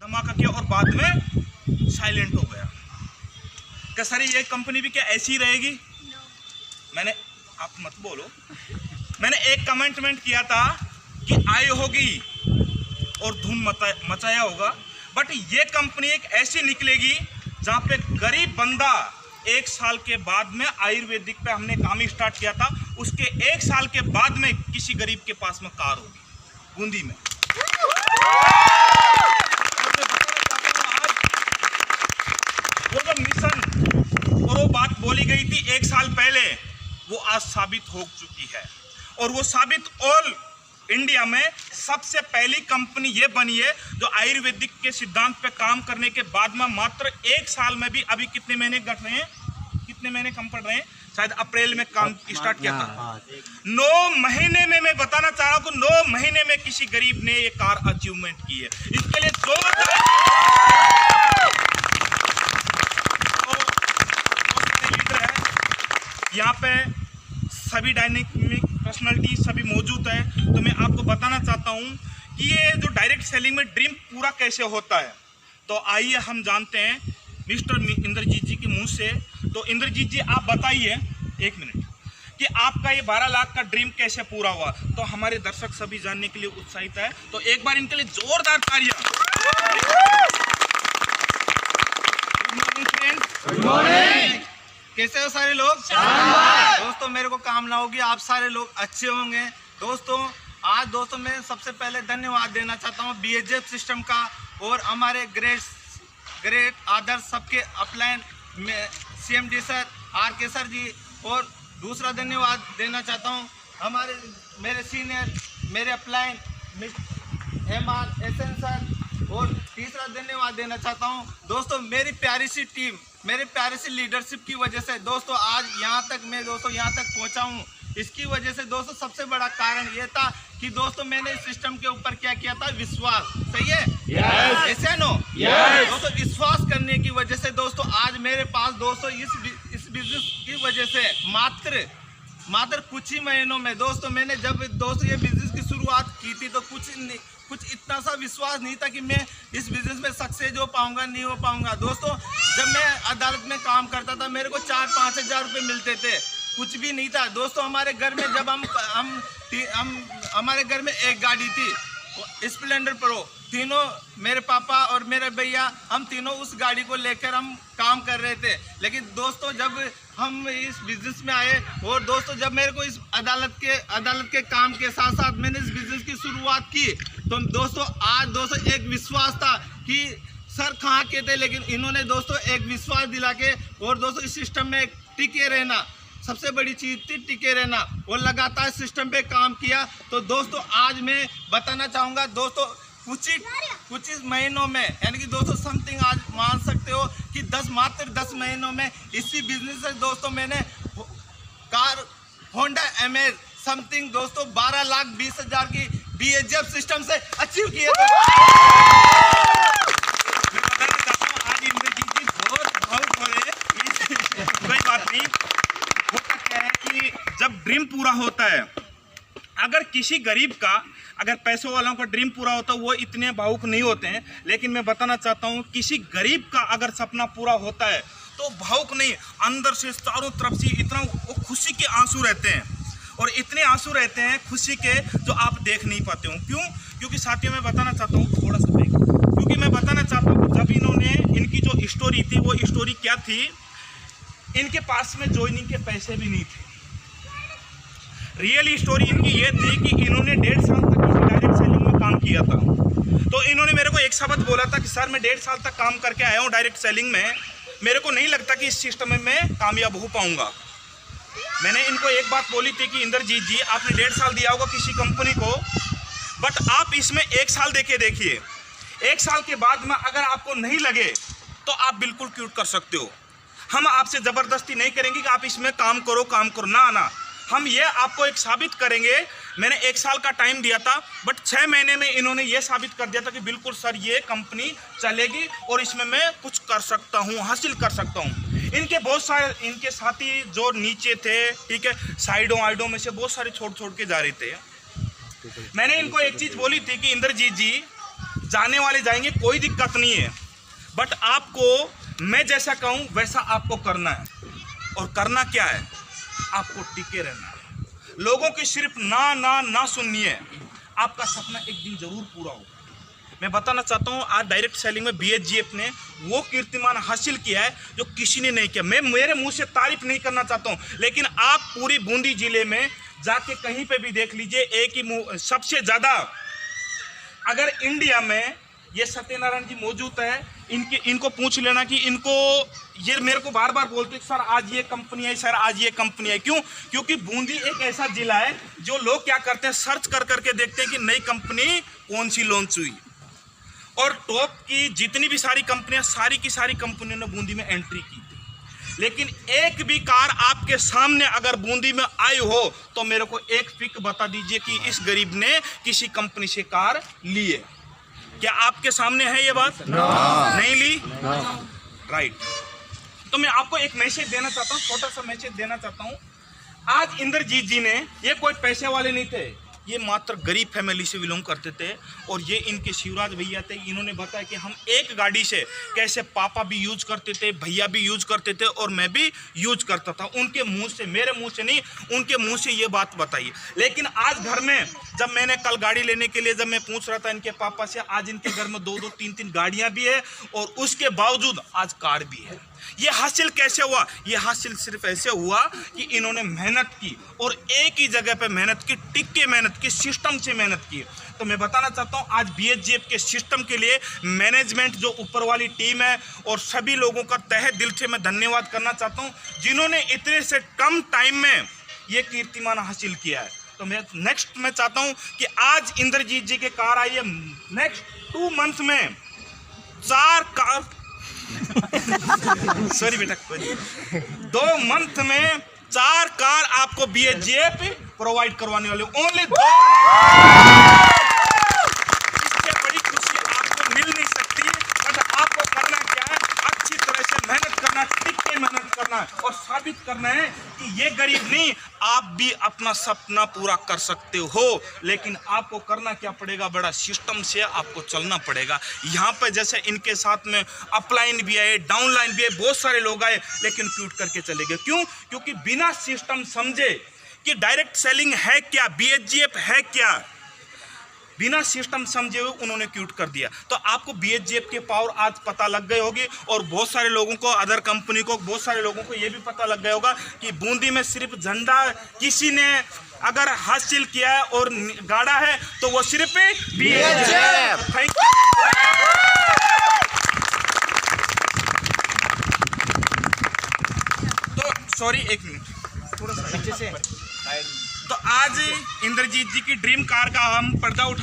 धमाका किया और बाद में साइलेंट हो गया। क्या सर ये कंपनी भी क्या ऐसी रहेगी? मैंने, आप मत बोलो, मैंने एक कमेंटमेंट किया था कि आई होगी और धूम मचाया होगा, बट ये कंपनी एक ऐसी निकलेगी जहाँ पे गरीब बंदा 1 साल के बाद में, आयुर्वेदिक पे हमने काम स्टार्ट किया था, उसके 1 साल के बाद में किसी गरीब के पास में कार होगी बूंदी में। वो जो मिशन और वो बात बोली गई थी 1 साल पहले, वो आज साबित हो चुकी है। और वो साबित ऑल इंडिया में सबसे पहली कंपनी ये बनी है जो आयुर्वेदिक के सिद्धांत पे काम करने के बाद में मात्र 1 साल में भी, अभी कितने महीने घट रहे हैं, कितने महीने कम पड़ रहे हैं, शायद अप्रैल में काम स्टार्ट किया था। 9 महीने में, मैं बताना चाह रहा हूँ कि 9 महीने में किसी गरीब ने ये कार अचीवमेंट की है। इसके लिए लीडर है यहाँ पे, सभी डायनेमिक पर्सनालिटी सभी मौजूद है। तो मैं आपको बताना चाहता हूँ कि ये जो डायरेक्ट सेलिंग में ड्रीम पूरा कैसे होता है, तो आइए हम जानते हैं मिस्टर इंद्रजीत जी के मुंह से। तो इंद्रजीत जी आप बताइए 1 मिनट कि आपका ये 12 लाख का ड्रीम कैसे पूरा हुआ। तो हमारे दर्शक सभी जानने के लिए उत्साहित है, तो एक बार इनके लिए जोरदार तालियां। गुड मॉर्निंग, कैसे हो सारे लोग? दोस्तों मेरे को कामना होगी आप सारे लोग अच्छे होंगे। दोस्तों आज दोस्तों मैं सबसे पहले धन्यवाद देना चाहता हूँ BHF सिस्टम का और हमारे ग्रेट आदर्श सबके अपलाइन में CMD सर, RK सर जी, और दूसरा धन्यवाद देना चाहता हूँ हमारे मेरे सीनियर मेरे अपलाइन MR SN सर, और तीसरा धन्यवाद देना चाहता हूँ दोस्तों मेरी प्यारी सी टीम, मेरे प्यारे से लीडरशिप की वजह से दोस्तों आज यहाँ तक मैं दोस्तों यहाँ तक पहुँचा हूँ। इसकी वजह से दोस्तों सबसे बड़ा कारण ये था कि दोस्तों मैंने इस सिस्टम के ऊपर क्या किया था, विश्वास। सही है? ऐसे नो? दोस्तों विश्वास करने की वजह से दोस्तों आज मेरे पास दोस्तों इस बिजनेस की वजह से मात्र कुछ ही महीनों में दोस्तों मैंने जब दोस्तों ये बिजनेस की शुरुआत की थी तो कुछ इतना सा विश्वास नहीं था कि मैं इस बिजनेस में सक्सेस हो पाऊंगा, नहीं हो पाऊंगा। दोस्तों जब मैं अदालत में काम करता था मेरे को 4-5 हज़ार रुपये मिलते थे, कुछ भी नहीं था। दोस्तों हमारे घर में जब हम हमारे घर में एक गाड़ी थी स्प्लेंडर प्रो, तीनों मेरे पापा और मेरे भैया हम तीनों उस गाड़ी को लेकर हम काम कर रहे थे। लेकिन दोस्तों जब हम इस बिजनेस में आए और दोस्तों जब मेरे को इस अदालत के काम के साथ साथ मैंने इस बिजनेस की शुरुआत की तो दोस्तों आज दोस्तों एक विश्वास था कि सर कहाँ के थे, लेकिन इन्होंने दोस्तों एक विश्वास दिला के और दोस्तों इस सिस्टम में टिके रहना सबसे बड़ी चीज़ थी, टिके रहना, और लगातार सिस्टम पे काम किया। तो दोस्तों आज मैं बताना चाहूँगा दोस्तों कुछ ही महीनों में, यानी कि दोस्तों समथिंग आज मान सकते हो कि मात्र 10 महीनों में इसी बिजनेस से दोस्तों मैंने कार होंडा एमेज समथिंग दोस्तों 12,20,000 की BHF सिस्टम से अचीव किए। मैं बताना चाहता हूँ आज इंद्रजीत जी बहुत भावुक हो रहे हैं, कोई बात नहीं। होता क्या है कि जब ड्रीम पूरा होता है, अगर किसी गरीब का, अगर पैसों वालों का ड्रीम पूरा होता है वो इतने भावुक नहीं होते हैं, लेकिन मैं बताना चाहता हूँ किसी गरीब का अगर सपना पूरा होता है तो भावुक नहीं, अंदर से चारों तरफ से इतना वो खुशी के आंसू रहते हैं, और इतने आंसू रहते हैं खुशी के जो आप देख नहीं पाते हो। क्यों? क्योंकि साथियों मैं बताना चाहता हूँ थोड़ा सा ब्रेक, क्योंकि मैं बताना चाहता हूँ जब इन्होंने, इनकी जो स्टोरी थी वो स्टोरी क्या थी, इनके पास में ज्वाइनिंग के पैसे भी नहीं थे। रियल स्टोरी इनकी ये थी कि इन्होंने 1.5 साल तक किसी डायरेक्ट सेलिंग में काम किया था। तो इन्होंने मेरे को एक शब्द बोला था कि सर मैं 1.5 साल तक काम करके आया हूँ डायरेक्ट सेलिंग में, मेरे को नहीं लगता कि इस सिस्टम में मैं कामयाब हो पाऊंगा। मैंने इनको एक बात बोली थी कि इंद्रजीत जी आपने 1.5 साल दिया होगा किसी कंपनी को, बट आप इसमें 1 साल देके देखिए, 1 साल के बाद में अगर आपको नहीं लगे तो आप बिल्कुल क्विट कर सकते हो। हम आपसे ज़बरदस्ती नहीं करेंगे कि आप इसमें काम करो ना, हम ये आपको एक साबित करेंगे। मैंने 1 साल का टाइम दिया था, बट 6 महीने में इन्होंने ये साबित कर दिया था कि बिल्कुल सर ये कंपनी चलेगी और इसमें मैं कुछ कर सकता हूँ, हासिल कर सकता हूँ। इनके बहुत सारे इनके साथी जो नीचे थे, ठीक है, साइडों में से बहुत सारे छोड़ के जा रहे थे। मैंने इनको एक चीज़ बोली थी कि इंद्रजीत जी जाने वाले जाएंगे, कोई दिक्कत नहीं है, बट आपको मैं जैसा कहूँ वैसा आपको करना है। और करना क्या है, आपको टिके रहना है। लोगों की सिर्फ ना ना ना सुननी है, आपका सपना एक दिन जरूर पूरा होगा। मैं बताना चाहता हूँ, आज डायरेक्ट सेलिंग में बीएचजीएफ ने वो कीर्तिमान हासिल किया है जो किसी ने नहीं किया। मैं मेरे मुंह से तारीफ नहीं करना चाहता हूँ, लेकिन आप पूरी बूंदी जिले में जाके कहीं पे भी देख लीजिए, एक ही सबसे ज़्यादा अगर इंडिया में ये सत्यनारायण जी मौजूद है, इनको पूछ लेना कि इनको ये मेरे को बार बार बोलते सर आज ये कंपनी है, सर आज ये कंपनी है। क्यों? क्योंकि बूंदी एक ऐसा जिला है जो लोग क्या करते हैं, सर्च कर करके देखते हैं कि नई कंपनी कौन सी लॉन्च हुई, और टॉप की जितनी भी सारी कंपनियां, सारी की सारी कंपनियों ने बूंदी में एंट्री की थी। लेकिन एक भी कार आपके सामने अगर बूंदी में आई हो तो मेरे को एक पिक बता दीजिए कि इस गरीब ने किसी कंपनी से कार ली है। क्या आपके सामने है ये बात? नहीं ली? राइट। तो मैं आपको एक मैसेज देना चाहता हूँ, छोटा सा मैसेज देना चाहता हूँ। आज इंद्रजीत जी ने, ये कोई पैसे वाले नहीं थे, ये मात्र गरीब फैमिली से बिलोंग करते थे, और ये इनके शिवराज भैया थे। इन्होंने बताया कि हम एक गाड़ी से कैसे पापा भी यूज करते थे, भैया भी यूज करते थे, और मैं भी यूज करता था। उनके मुंह से, मेरे मुंह से नहीं, उनके मुंह से ये बात बताई। लेकिन आज घर में जब मैंने कल गाड़ी लेने के लिए जब मैं पूछ रहा था इनके पापा से, आज इनके घर में 2-2, 3-3 गाड़ियां भी है, और उसके बावजूद आज कार भी है। ये हासिल कैसे हुआ? ये हासिल सिर्फ ऐसे हुआ कि इन्होंने मेहनत की, और एक ही जगह पे मेहनत की, टिक के मेहनत की, सिस्टम से मेहनत की। तो मैं बताना चाहता हूँ, आज बीएचजीएफ के सिस्टम के लिए मैनेजमेंट, जो ऊपर वाली टीम है, और सभी लोगों का तहे दिल से मैं धन्यवाद करना चाहता हूँ, जिन्होंने इतने से कम टाइम में ये कीर्तिमान हासिल किया है। तो मैं नेक्स्ट मैं चाहता हूँ कि आज इंद्रजीत जी के कार आई है, नेक्स्ट 2 मंथ में 4 कार सॉरी बेटा, 2 मंथ में 4 कार आपको बीएचजीएफ प्रोवाइड करवाने वाले, ओनली 2। इससे बड़ी खुशी आपको मिल नहीं सकती। बट आपको करना क्या है, अच्छी तरह से मेहनत करना, टिक के मेहनत करना है, और साबित करना है कि ये गरीब नहीं, आप भी अपना सपना पूरा कर सकते हो। लेकिन आपको करना क्या पड़ेगा, बड़ा सिस्टम से आपको चलना पड़ेगा। यहाँ पे जैसे इनके साथ में अपलाइन भी आए, डाउनलाइन भी आए, बहुत सारे लोग आए, लेकिन क्यूट करके चले गए। क्यों? क्योंकि बिना सिस्टम समझे कि डायरेक्ट सेलिंग है क्या, बीएचजीएफ है क्या, बिना सिस्टम समझे हुए उन्होंने क्यूट कर दिया। तो आपको बीएचजीएफ के पावर आज पता लग गए होगी, और बहुत सारे लोगों को, अदर कंपनी को, बहुत सारे लोगों को ये भी पता लग गया होगा कि बूंदी में सिर्फ झंडा किसी ने अगर हासिल किया है और गाड़ा है तो वो सिर्फ बीएचजीएफ। Thank you. तो सॉरी, एक मिनट, थोड़ा सा पीछे से। तो आज इंद्रजीत जी की ड्रीम कार का हम पर्दा उठा